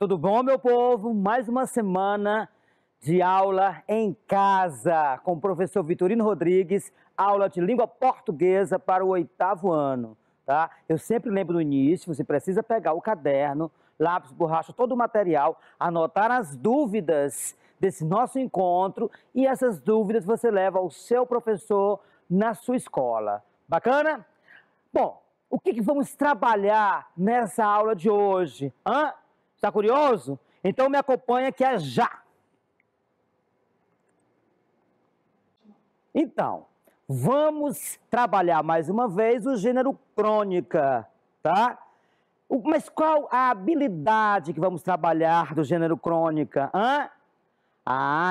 Tudo bom, meu povo? Mais uma semana de aula em casa com o professor Vitorino Rodrigues, aula de língua portuguesa para o 8º ano, tá? Eu sempre lembro no início, você precisa pegar o caderno, lápis, borracha, todo o material, anotar as dúvidas desse nosso encontro e essas dúvidas você leva ao seu professor na sua escola. Bacana? Bom, o que vamos trabalhar nessa aula de hoje? Está curioso? Então me acompanha que é já. Então, vamos trabalhar mais uma vez o gênero crônica, tá? Mas qual a habilidade que vamos trabalhar do gênero crônica?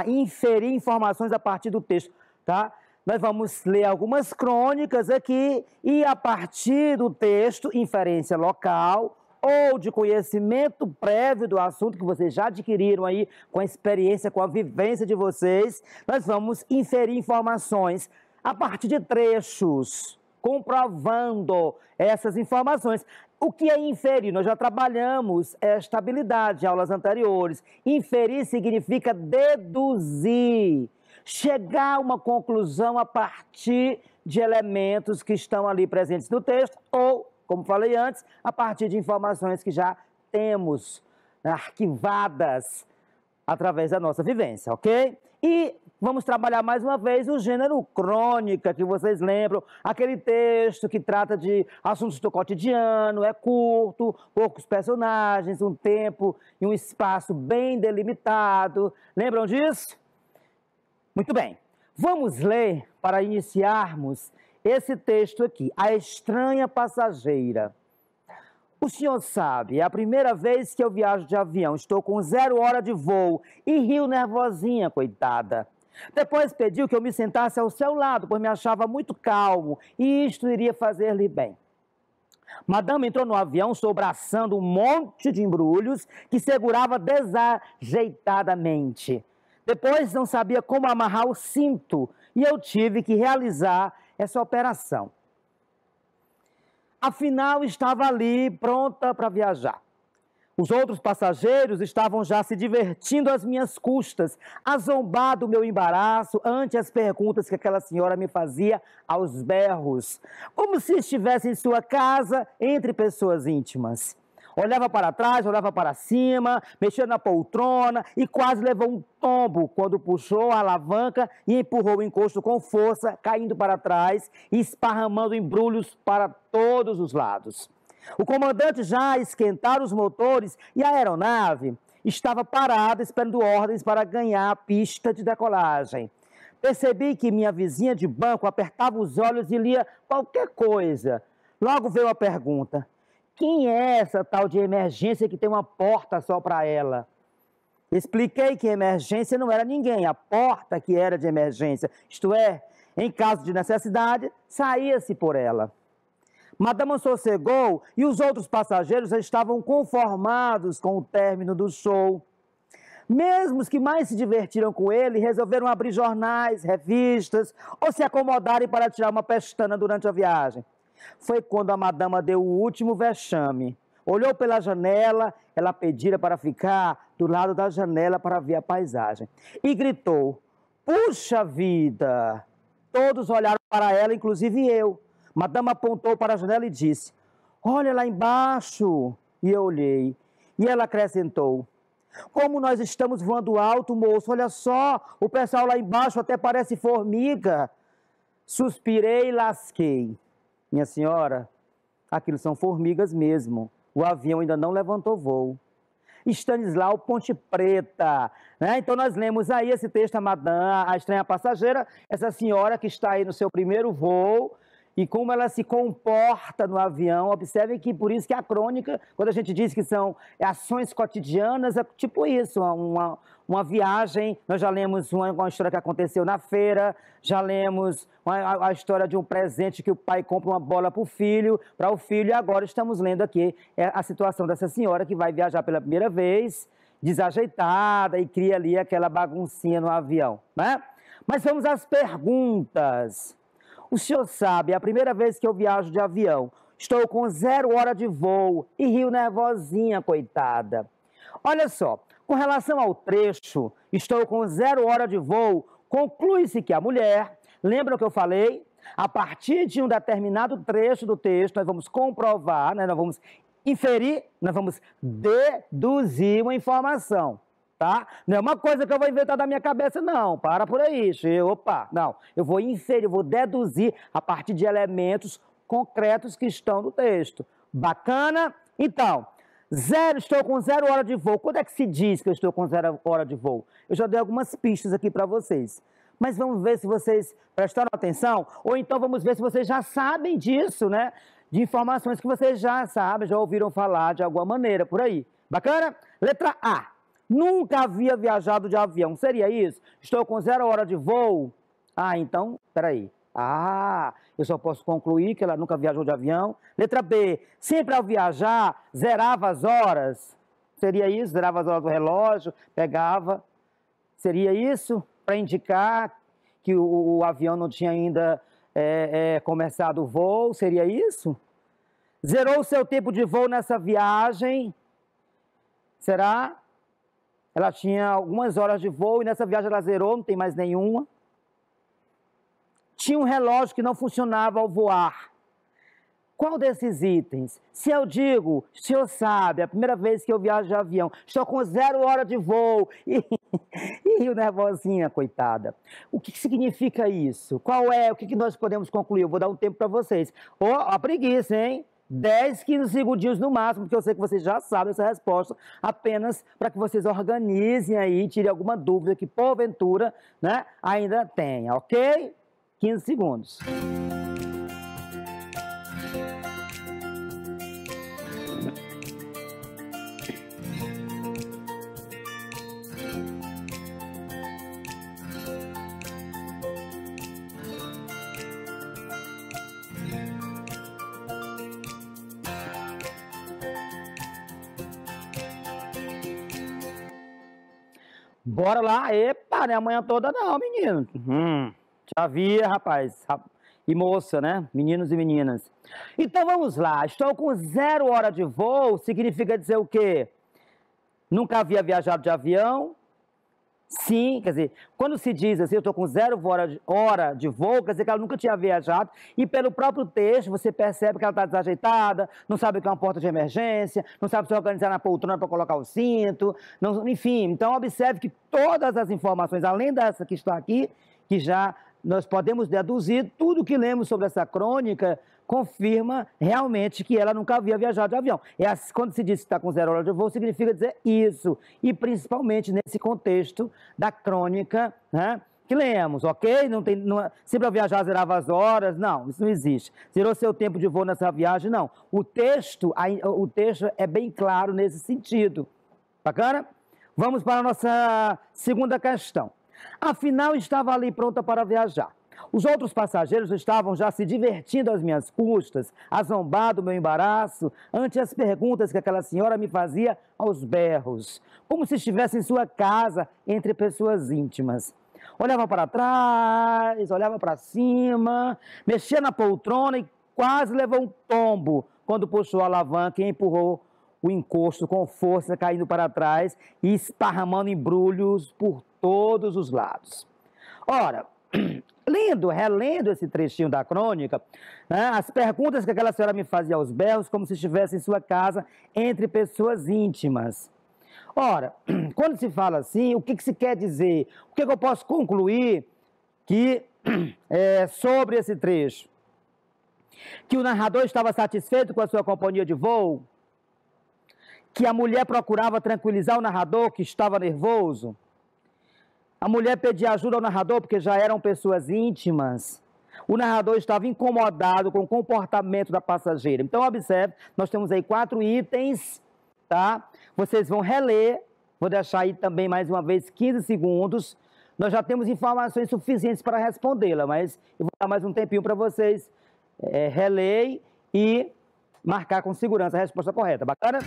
Inferir informações a partir do texto, tá? Nós vamos ler algumas crônicas aqui e a partir do texto, inferência local ou de conhecimento prévio do assunto que vocês já adquiriram aí com a experiência, com a vivência de vocês, nós vamos inferir informações a partir de trechos, comprovando essas informações. O que é inferir? Nós já trabalhamos esta habilidade em aulas anteriores. Inferir significa deduzir, chegar a uma conclusão a partir de elementos que estão ali presentes no texto ou, como falei antes, a partir de informações que já temos arquivadas através da nossa vivência, ok? E vamos trabalhar mais uma vez o gênero crônica, que vocês lembram, aquele texto que trata de assuntos do cotidiano, é curto, poucos personagens, um tempo e um espaço bem delimitado. Lembram disso? Muito bem. Vamos ler, para iniciarmos, esse texto aqui, A Estranha Passageira. O senhor sabe, é a primeira vez que eu viajo de avião, estou com 0 hora de voo e rio nervosinha, coitada. Depois pediu que eu me sentasse ao seu lado, pois me achava muito calmo e isto iria fazer-lhe bem. Madame entrou no avião sobraçando um monte de embrulhos que segurava desajeitadamente. Depois não sabia como amarrar o cinto e eu tive que realizar essa operação. Afinal, estava ali pronta para viajar. Os outros passageiros estavam já se divertindo às minhas custas, a zombar do meu embaraço ante as perguntas que aquela senhora me fazia aos berros, como se estivesse em sua casa entre pessoas íntimas. Olhava para trás, olhava para cima, mexia na poltrona e quase levou um tombo quando puxou a alavanca e empurrou o encosto com força, caindo para trás e esparramando embrulhos para todos os lados. O comandante já esquentara os motores e a aeronave estava parada esperando ordens para ganhar a pista de decolagem. Percebi que minha vizinha de banco apertava os olhos e lia qualquer coisa. Logo veio a pergunta: quem é essa tal de emergência que tem uma porta só para ela? Expliquei que emergência não era ninguém, a porta que era de emergência. Isto é, em caso de necessidade, saía-se por ela. Madame sossegou e os outros passageiros já estavam conformados com o término do show. Mesmo os que mais se divertiram com ele resolveram abrir jornais, revistas ou se acomodarem para tirar uma pestana durante a viagem. Foi quando a madama deu o último vexame. Olhou pela janela, ela pedira para ficar do lado da janela para ver a paisagem. E gritou: puxa vida! Todos olharam para ela, inclusive eu. Madama apontou para a janela e disse: olha lá embaixo. E eu olhei. E ela acrescentou: como nós estamos voando alto, moço, olha só, o pessoal lá embaixo até parece formiga. Suspirei e lasquei. Minha senhora, aquilo são formigas mesmo. O avião ainda não levantou voo. Stanislau Ponte Preta, né? Então nós lemos aí esse texto, a Madame, a Estranha Passageira, essa senhora que está aí no seu primeiro voo e como ela se comporta no avião. Observem que por isso que a crônica, quando a gente diz que são ações cotidianas, é tipo isso, uma viagem. Nós já lemos uma história que aconteceu na feira, já lemos a história de um presente que o pai compra uma bola para o filho, e agora estamos lendo aqui a situação dessa senhora que vai viajar pela primeira vez, desajeitada e cria ali aquela baguncinha no avião, né? Mas vamos às perguntas. O senhor sabe, é a primeira vez que eu viajo de avião. Estou com 0 hora de voo e rio nervosinha, coitada. Olha só, com relação ao trecho, estou com 0 hora de voo, conclui-se que a mulher, lembra o que eu falei? A partir de um determinado trecho do texto, nós vamos comprovar, né? Nós vamos inferir, nós vamos deduzir uma informação, tá? Não é uma coisa que eu vou inventar da minha cabeça, não. Para por aí, opa, não. Eu vou inferir, eu vou deduzir a partir de elementos concretos que estão no texto. Bacana? Então, estou com 0 hora de voo. Quando é que se diz que eu estou com 0 hora de voo? Eu já dei algumas pistas aqui para vocês. Mas vamos ver se vocês prestaram atenção, ou então vamos ver se vocês já sabem disso, né? De informações que vocês já sabem, já ouviram falar de alguma maneira por aí. Bacana? Letra A. Nunca havia viajado de avião. Seria isso? Estou com 0 hora de voo. Ah, então, peraí. Ah, eu só posso concluir que ela nunca viajou de avião. Letra B. Sempre ao viajar, zerava as horas. Seria isso? Zerava as horas do relógio, pegava. Seria isso? Para indicar que o avião não tinha ainda começado o voo, seria isso? Zerou o seu tempo de voo nessa viagem, será? Ela tinha algumas horas de voo e nessa viagem ela zerou, não tem mais nenhuma. Tinha um relógio que não funcionava ao voar. Qual desses itens? Se eu digo, o senhor sabe, é a primeira vez que eu viajo de avião, estou com 0 hora de voo, e o nervosinha, coitada. O que significa isso? O que nós podemos concluir? Eu vou dar um tempo para vocês. A preguiça, hein? 10, 15 segundinhos no máximo, porque eu sei que vocês já sabem essa resposta, apenas para que vocês organizem aí, tirem alguma dúvida que porventura, né, ainda tenha, ok? 15 segundos. Bora lá. Epa, não é amanhã toda não, menino. Já via, rapaz. E moça, né? Meninos e meninas. Então vamos lá. Estou com 0 hora de voo. Significa dizer o quê? Nunca havia viajado de avião. Sim, quer dizer, quando se diz assim, eu estou com 0 hora de voo, quer dizer que ela nunca tinha viajado, e pelo próprio texto você percebe que ela está desajeitada, não sabe o que é uma porta de emergência, não sabe se organizar na poltrona para colocar o cinto, enfim. Então observe que todas as informações, além dessa que está aqui, que já nós podemos deduzir, tudo que lemos sobre essa crônica confirma realmente que ela nunca havia viajado de avião. Quando se diz que está com 0 hora de voo, significa dizer isso. E principalmente nesse contexto da crônica, né, que lemos, ok? Sempre ao viajar zerava as horas, não, isso não existe. Zerou seu tempo de voo nessa viagem, não. O texto é bem claro nesse sentido. Bacana? Vamos para a nossa segunda questão. Afinal, estava ali pronta para viajar. Os outros passageiros estavam já se divertindo às minhas custas, a zombar do meu embaraço, ante as perguntas que aquela senhora me fazia aos berros, como se estivesse em sua casa, entre pessoas íntimas. Olhava para trás, olhava para cima, mexia na poltrona e quase levou um tombo quando puxou a alavanca e empurrou o encosto com força, caindo para trás e esparramando embrulhos por todos os lados. Ora, relendo esse trechinho da crônica, né, as perguntas que aquela senhora me fazia aos berros, como se estivesse em sua casa, entre pessoas íntimas. Ora, quando se fala assim, o que se quer dizer? O que eu posso concluir sobre esse trecho? Que o narrador estava satisfeito com a sua companhia de voo? Que a mulher procurava tranquilizar o narrador, que estava nervoso? A mulher pedia ajuda ao narrador porque já eram pessoas íntimas. O narrador estava incomodado com o comportamento da passageira. Então, observe, nós temos aí 4 itens, tá? Vocês vão reler, vou deixar aí também mais uma vez 15 segundos. Nós já temos informações suficientes para respondê-la, mas eu vou dar mais um tempinho para vocês reler e marcar com segurança a resposta correta. Bacana?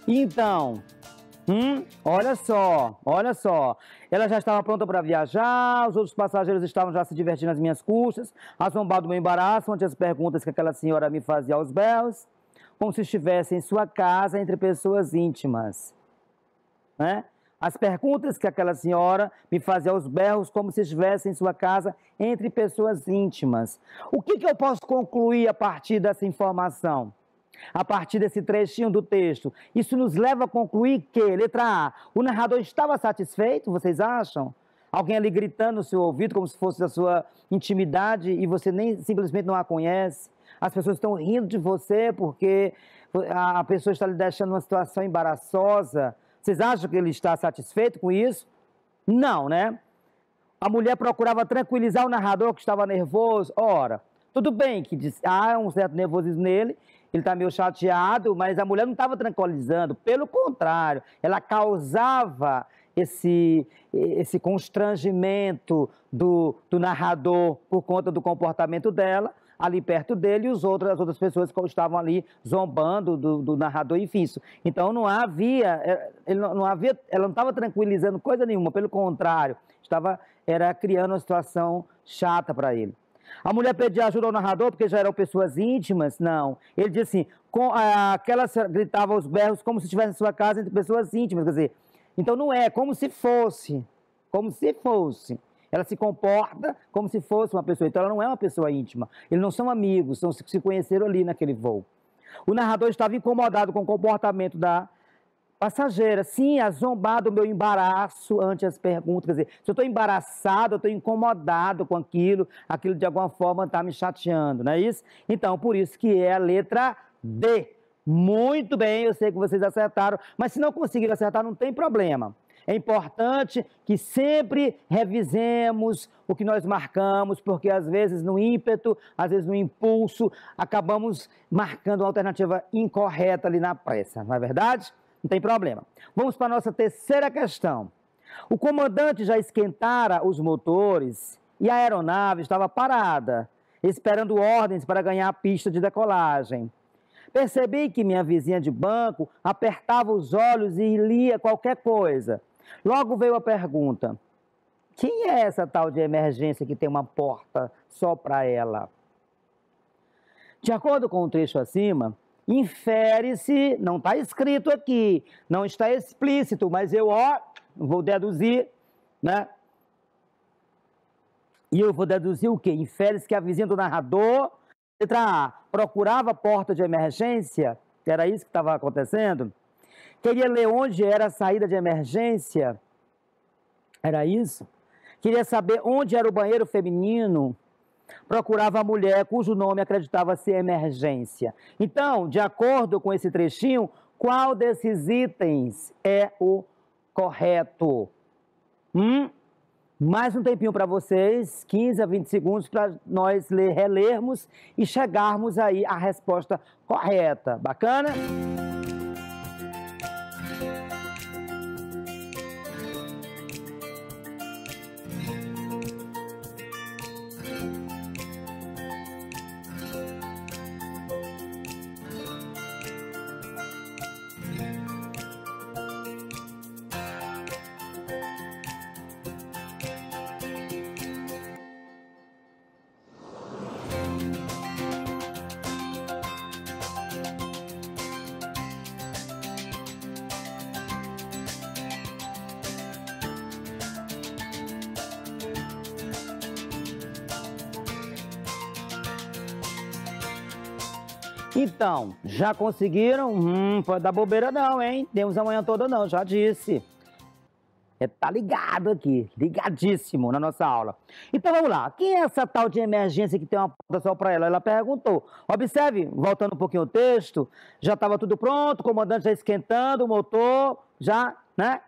Então, olha só. Ela já estava pronta para viajar, os outros passageiros estavam já se divertindo às minhas custas, a zombar do meu embaraço ante as perguntas que aquela senhora me fazia aos berros, como se estivesse em sua casa entre pessoas íntimas, né? As perguntas que aquela senhora me fazia aos berros, como se estivesse em sua casa entre pessoas íntimas. O que eu posso concluir a partir dessa informação? A partir desse trechinho do texto? Isso nos leva a concluir que, letra A, o narrador estava satisfeito, vocês acham? Alguém ali gritando no seu ouvido como se fosse da sua intimidade e você nem simplesmente não a conhece? As pessoas estão rindo de você porque a pessoa está lhe deixando numa situação embaraçosa. Vocês acham que ele está satisfeito com isso? Não, né? A mulher procurava tranquilizar o narrador que estava nervoso. Ora, tudo bem que há um certo nervosismo nele, ele está meio chateado, mas a mulher não estava tranquilizando. Pelo contrário, ela causava esse constrangimento do narrador por conta do comportamento dela, ali perto dele, e as outras pessoas que estavam ali zombando do narrador, enfim. Então ela não estava tranquilizando coisa nenhuma, pelo contrário, era criando uma situação chata para ele. A mulher pedia ajuda ao narrador porque já eram pessoas íntimas? Não. Ele disse assim, aquela gritava aos berros como se estivesse em sua casa entre pessoas íntimas, quer dizer, então não é, como se fosse. Ela se comporta como se fosse uma pessoa, então ela não é uma pessoa íntima. Eles não são amigos, se conheceram ali naquele voo. O narrador estava incomodado com o comportamento da passageira. Sim, a zombar do meu embaraço ante as perguntas. Quer dizer, se eu estou embaraçado, eu estou incomodado com aquilo de alguma forma está me chateando, não é isso? Então, por isso que é a letra D. Muito bem, eu sei que vocês acertaram, mas se não conseguiram acertar, não tem problema. É importante que sempre revisemos o que nós marcamos, porque às vezes no ímpeto, às vezes no impulso, acabamos marcando uma alternativa incorreta ali na pressa, não é verdade? Não tem problema. Vamos para a nossa terceira questão. O comandante já esquentara os motores e a aeronave estava parada, esperando ordens para ganhar a pista de decolagem. Percebi que minha vizinha de banco apertava os olhos e lia qualquer coisa. Logo veio a pergunta: quem é essa tal de emergência que tem uma porta só para ela? De acordo com o trecho acima, infere-se, não está escrito aqui, não está explícito, mas eu vou deduzir, né? E eu vou deduzir o quê? Infere-se que a vizinha do narrador, letra A, procurava a porta de emergência, era isso que estava acontecendo? Queria ler onde era a saída de emergência, era isso? Queria saber onde era o banheiro feminino, procurava a mulher cujo nome acreditava ser emergência. Então, de acordo com esse trechinho, qual desses itens é o correto? Mais um tempinho para vocês, 15 a 20 segundos para nós relermos e chegarmos aí à resposta correta. Bacana? Então, já conseguiram? Pode dar bobeira não, hein? Temos amanhã toda não, já disse. Tá ligado aqui, ligadíssimo na nossa aula. Então vamos lá, quem é essa tal de emergência que tem uma porta só para ela? Ela perguntou. Observe, voltando um pouquinho o texto, já estava tudo pronto, o comandante já esquentando o motor, já, né?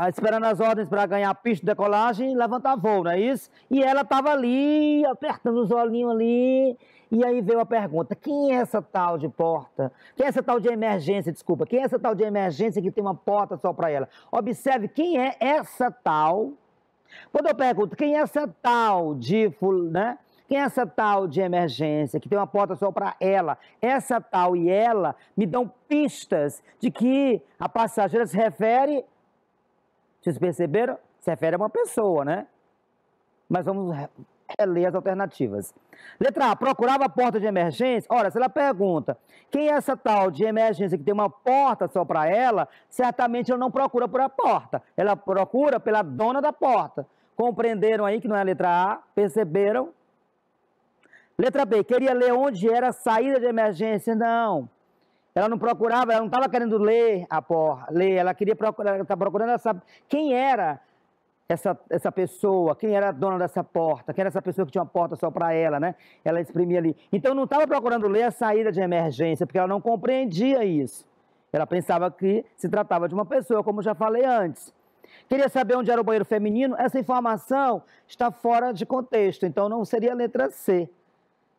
Esperando as ordens para ganhar a pista de decolagem e levantar voo, não é isso? E ela estava ali, apertando os olhinhos ali, e aí veio a pergunta: quem é essa tal de porta? Quem é essa tal de emergência, desculpa? Quem é essa tal de emergência que tem uma porta só para ela? Observe quem é essa tal. Quando eu pergunto quem é essa tal de, né? Quem é essa tal de emergência, que tem uma porta só para ela? Essa tal e ela me dão pistas de que a passageira se refere, vocês perceberam? Se refere a uma pessoa, né? Mas vamos reler as alternativas. Letra A, procurava a porta de emergência. Ora, se ela pergunta quem é essa tal de emergência que tem uma porta só para ela, certamente ela não procura por a porta, ela procura pela dona da porta. Compreenderam aí que não é a letra A? Perceberam? Letra B, queria ler onde era a saída de emergência. Não. Ela não procurava, ela não estava querendo ler a porta, ela queria procurar, ela estava procurando saber quem era essa pessoa, quem era a dona dessa porta, quem era essa pessoa que tinha uma porta só para ela, né? Ela exprimia ali. Então não estava procurando ler a saída de emergência, porque ela não compreendia isso. Ela pensava que se tratava de uma pessoa, como já falei antes. Queria saber onde era o banheiro feminino. Essa informação está fora de contexto, então não seria a letra C,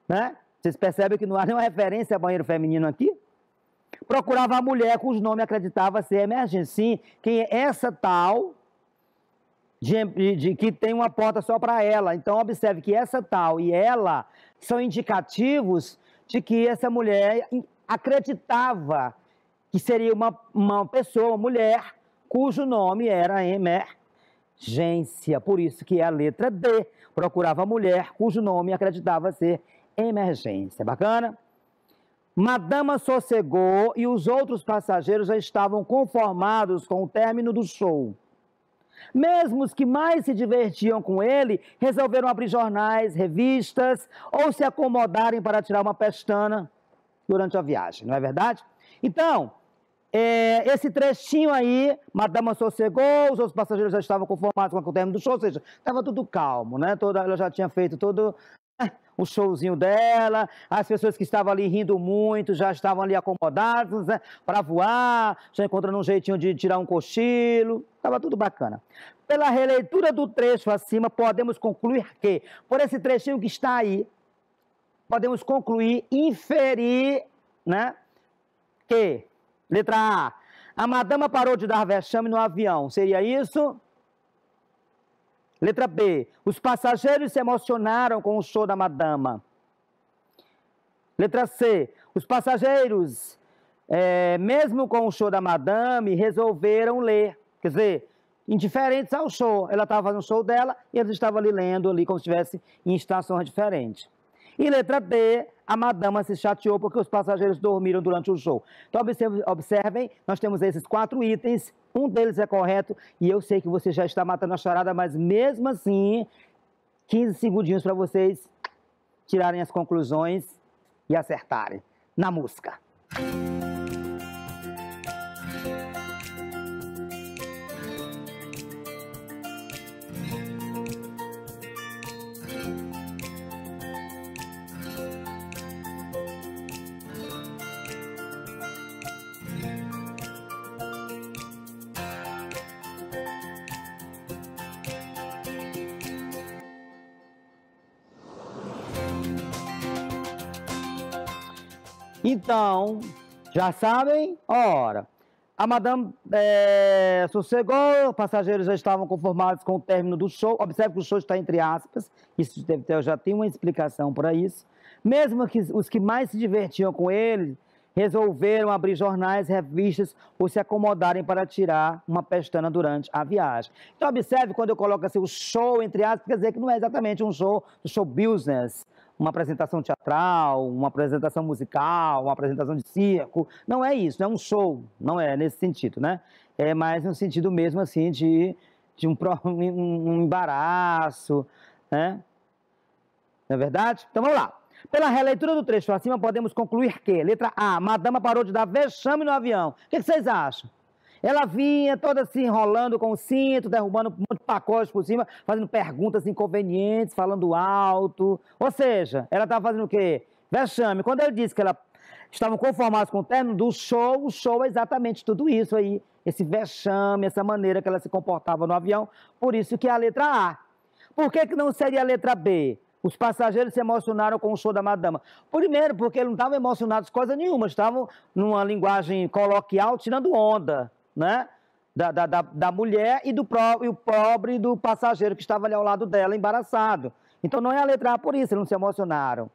né? Vocês percebem que não há nenhuma referência a banheiro feminino aqui? Procurava a mulher cujo nome acreditava ser emergência. Sim, quem é essa tal de que tem uma porta só para ela. Então, observe que essa tal e ela são indicativos de que essa mulher acreditava que seria uma pessoa, uma mulher, cujo nome era emergência. Por isso que é a letra D. Procurava a mulher cujo nome acreditava ser emergência. Bacana? Madama sossegou e os outros passageiros já estavam conformados com o término do show. Mesmo os que mais se divertiam com ele, resolveram abrir jornais, revistas ou se acomodarem para tirar uma pestana durante a viagem, não é verdade? Então, esse trechinho aí, Madama sossegou, os outros passageiros já estavam conformados com o término do show, ou seja, estava tudo calmo, né? Ela já tinha feito todo o showzinho dela, as pessoas que estavam ali rindo muito já estavam ali acomodadas, né, para voar, já encontrando um jeitinho de tirar um cochilo, estava tudo bacana. Pela releitura do trecho acima, podemos concluir que, por esse trechinho que está aí, podemos concluir, inferir, né, que, letra A madama parou de dar vexame no avião, seria isso? Letra B, os passageiros se emocionaram com o show da madama. Letra C, os passageiros, mesmo com o show da madame, resolveram ler. Quer dizer, indiferentes ao show. Ela estava fazendo o show dela e eles estavam ali lendo, ali, como se estivesse em estações diferentes. E letra D, a madama se chateou porque os passageiros dormiram durante o show. Então, observem, nós temos esses 4 itens, um deles é correto, e eu sei que você já está matando a charada, mas mesmo assim, 15 segundinhos para vocês tirarem as conclusões e acertarem na música. Então, já sabem? Ora, a madame sossegou, os passageiros já estavam conformados com o término do show. Observe que o show está entre aspas, isso já tem uma explicação para isso. Mesmo que os que mais se divertiam com ele resolveram abrir jornais, revistas ou se acomodarem para tirar uma pestana durante a viagem. Então, observe quando eu coloco assim o show entre aspas, quer dizer que não é exatamente um show business, uma apresentação teatral, uma apresentação musical, uma apresentação de circo. Não é isso, não é um show, não é nesse sentido, né? É mais no sentido mesmo, assim, de um embaraço, né? Não é verdade? Então, vamos lá. Pela releitura do trecho acima, podemos concluir que, letra A, madama parou de dar vexame no avião. O que vocês acham? Ela vinha toda se enrolando com o cinto, derrubando um monte de pacotes por cima, fazendo perguntas inconvenientes, falando alto. Ou seja, ela estava fazendo o quê? Vexame. Quando ele disse que ela estavam conformados com o término do show, o show é exatamente tudo isso aí. Esse vexame, essa maneira que ela se comportava no avião. Por isso que é a letra A. Por que não seria a letra B? Os passageiros se emocionaram com o show da madama. Primeiro, porque eles não estavam emocionados com coisa nenhuma, estavam numa linguagem coloquial, tirando onda, né? Da mulher e o pobre do passageiro que estava ali ao lado dela, embaraçado. Então não é a letra A por isso, eles não se emocionaram.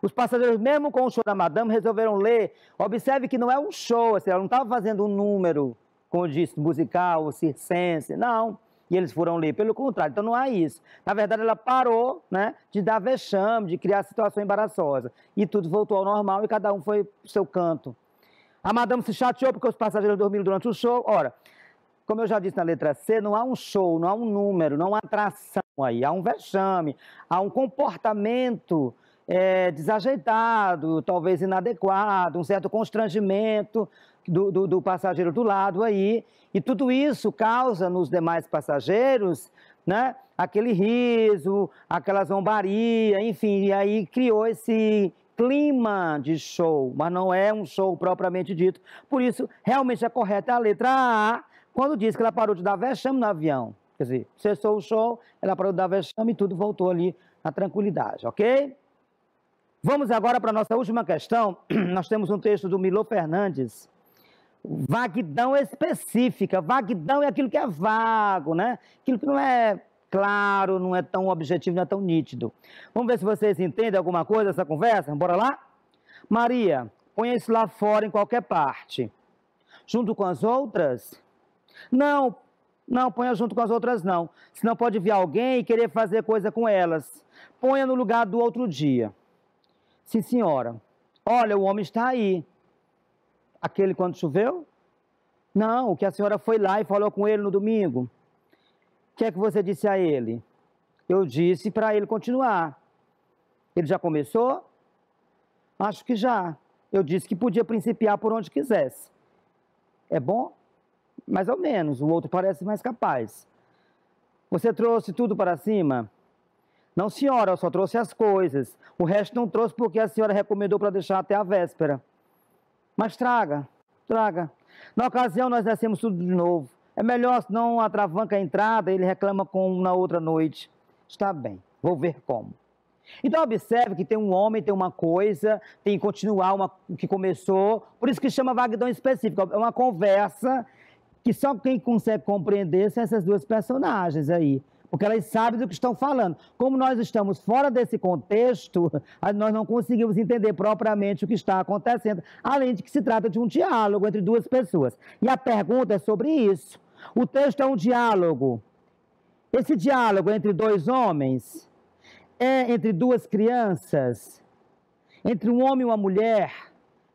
Os passageiros, mesmo com o show da madame, resolveram ler. Observe que não é um show, assim, ela não estava fazendo um número, como eu disse, musical ou circense, não. E eles foram ler, pelo contrário, então não há isso. Na verdade, ela parou, né, de dar vexame, de criar situação embaraçosa. E tudo voltou ao normal e cada um foi pro seu canto. A madame se chateou porque os passageiros dormiram durante o show. Ora, como eu já disse na letra C, não há um show, não há um número, não há atração aí. Há um vexame, há um comportamento desajeitado, talvez inadequado, um certo constrangimento do passageiro do lado aí. E tudo isso causa nos demais passageiros, né, aquele riso, aquela zombaria, enfim, e aí criou esse clima de show, mas não é um show propriamente dito. Por isso, realmente a correta é a letra A, quando diz que ela parou de dar vexame no avião. Quer dizer, cessou o show, ela parou de dar vexame e tudo voltou ali na tranquilidade, ok? Vamos agora para a nossa última questão. Nós temos um texto do Milor Fernandes. Vaguidão específica. Vaguidão é aquilo que é vago, né? Aquilo que não é claro, não é tão objetivo, não é tão nítido. Vamos ver se vocês entendem alguma coisa dessa conversa? Bora lá? Maria, ponha isso lá fora em qualquer parte. Junto com as outras? Não, ponha junto com as outras não. Senão pode vir alguém e querer fazer coisa com elas. Ponha no lugar do outro dia. Sim, senhora. Olha, o homem está aí. Aquele quando choveu? Não, o que a senhora foi lá e falou com ele no domingo. O que é que você disse a ele? Eu disse para ele continuar. Ele já começou? Acho que já. Eu disse que podia principiar por onde quisesse. É bom? Mais ou menos. O outro parece mais capaz. Você trouxe tudo para cima? Não, senhora, eu só trouxe as coisas. O resto não trouxe porque a senhora recomendou para deixar até a véspera. Mas traga. Na ocasião, nós descemos tudo de novo. É melhor, senão atravanca a entrada e ele reclama com na outra noite. Está bem, vou ver como. Então, observe que tem um homem, tem uma coisa, tem que continuar o que começou. Por isso que chama vaguidão específica. É uma conversa que só quem consegue compreender são essas duas personagens aí. Porque elas sabem do que estão falando. Como nós estamos fora desse contexto, nós não conseguimos entender propriamente o que está acontecendo, além de que se trata de um diálogo entre duas pessoas. E a pergunta é sobre isso. O texto é um diálogo. Esse diálogo entre dois homens, é entre duas crianças, entre um homem e uma mulher,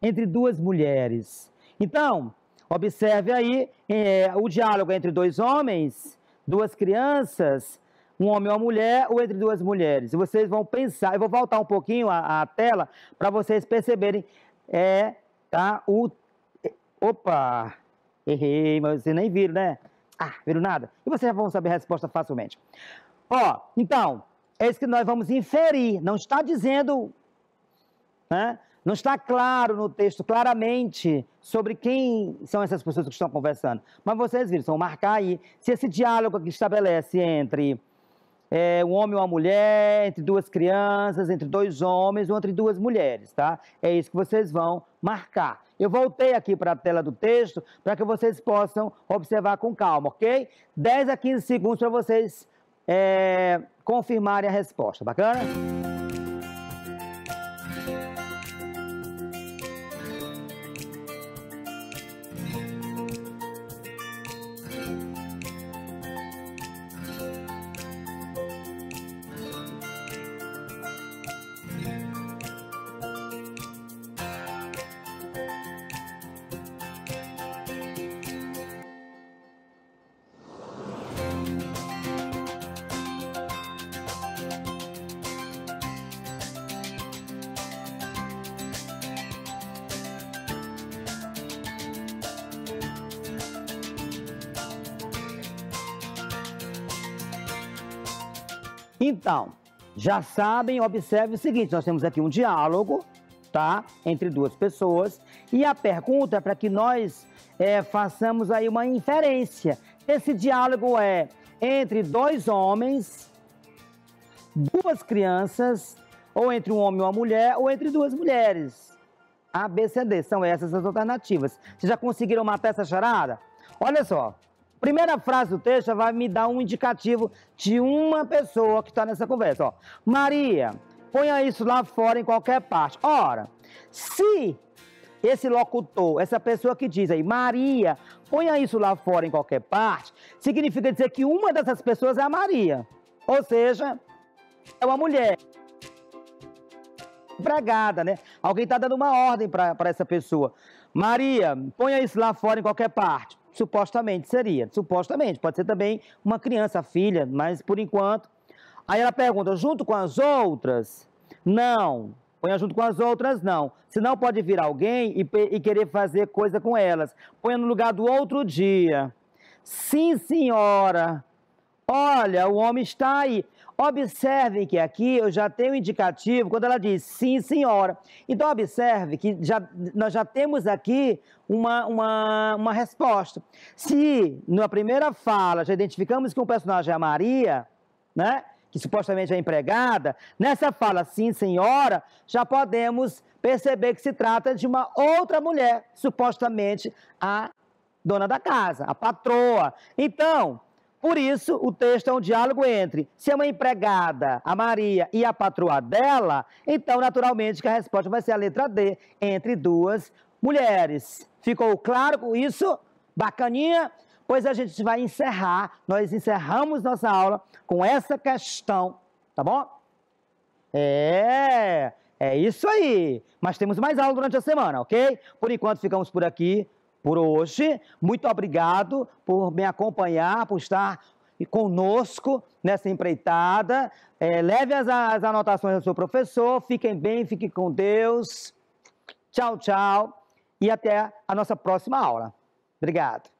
entre duas mulheres. Então, observe aí, o diálogo entre dois homens, duas crianças, um homem e uma mulher, ou entre duas mulheres. E vocês vão pensar, eu vou voltar um pouquinho a tela para vocês perceberem, opa, errei, mas vocês nem viram, né? Viram nada? E vocês já vão saber a resposta facilmente. Então, é isso que nós vamos inferir, não está dizendo, né? Não está claro no texto, claramente, sobre quem são essas pessoas que estão conversando. Mas vocês viram, vão marcar aí, se esse diálogo que estabelece entre um homem e uma mulher, entre duas crianças, entre dois homens ou entre duas mulheres, tá? É isso que vocês vão marcar. Eu voltei aqui para a tela do texto para que vocês possam observar com calma, ok? 10 a 15 segundos para vocês confirmarem a resposta, bacana? Então, já sabem, observe o seguinte, nós temos aqui um diálogo, tá? Entre duas pessoas, e a pergunta é para que nós façamos aí uma inferência. Esse diálogo é entre dois homens, duas crianças, ou entre um homem e uma mulher, ou entre duas mulheres. A, B, C, D, são essas as alternativas. Vocês já conseguiram matar essa charada? Olha só, Primeira frase do texto vai me dar um indicativo de uma pessoa que está nessa conversa. Ó. Maria, ponha isso lá fora em qualquer parte. Ora, se esse locutor, essa pessoa que diz aí, Maria, ponha isso lá fora em qualquer parte, significa dizer que uma dessas pessoas é a Maria. Ou seja, é uma mulher empregada, né? Alguém está dando uma ordem para essa pessoa. Maria, ponha isso lá fora em qualquer parte. Supostamente seria. Supostamente. Pode ser também uma criança, filha, mas por enquanto. Aí ela pergunta, junto com as outras? Não. Ponha junto com as outras, não. Senão pode vir alguém e querer fazer coisa com elas. Ponha no lugar do outro dia. Sim, senhora. Olha, o homem está aí. Observe que aqui eu já tenho indicativo quando ela diz sim, senhora. Então, observe que nós já temos aqui uma resposta. Se na primeira fala já identificamos que um personagem é a Maria, né? Que supostamente é empregada, nessa fala sim, senhora, já podemos perceber que se trata de uma outra mulher, supostamente a dona da casa, a patroa. Então, por isso, o texto é um diálogo entre se é uma empregada, a Maria, e a patroa dela, então, naturalmente, que a resposta vai ser a letra D, entre duas mulheres. Ficou claro com isso? Bacaninha? Pois a gente vai encerrar, nós encerramos nossa aula com essa questão, tá bom? É isso aí. Mas temos mais aula durante a semana, ok? Por enquanto, ficamos por aqui. Por hoje, muito obrigado por me acompanhar, por estar conosco nessa empreitada. Leve as anotações do seu professor, fiquem bem, fiquem com Deus. Tchau, tchau e até a nossa próxima aula. Obrigado.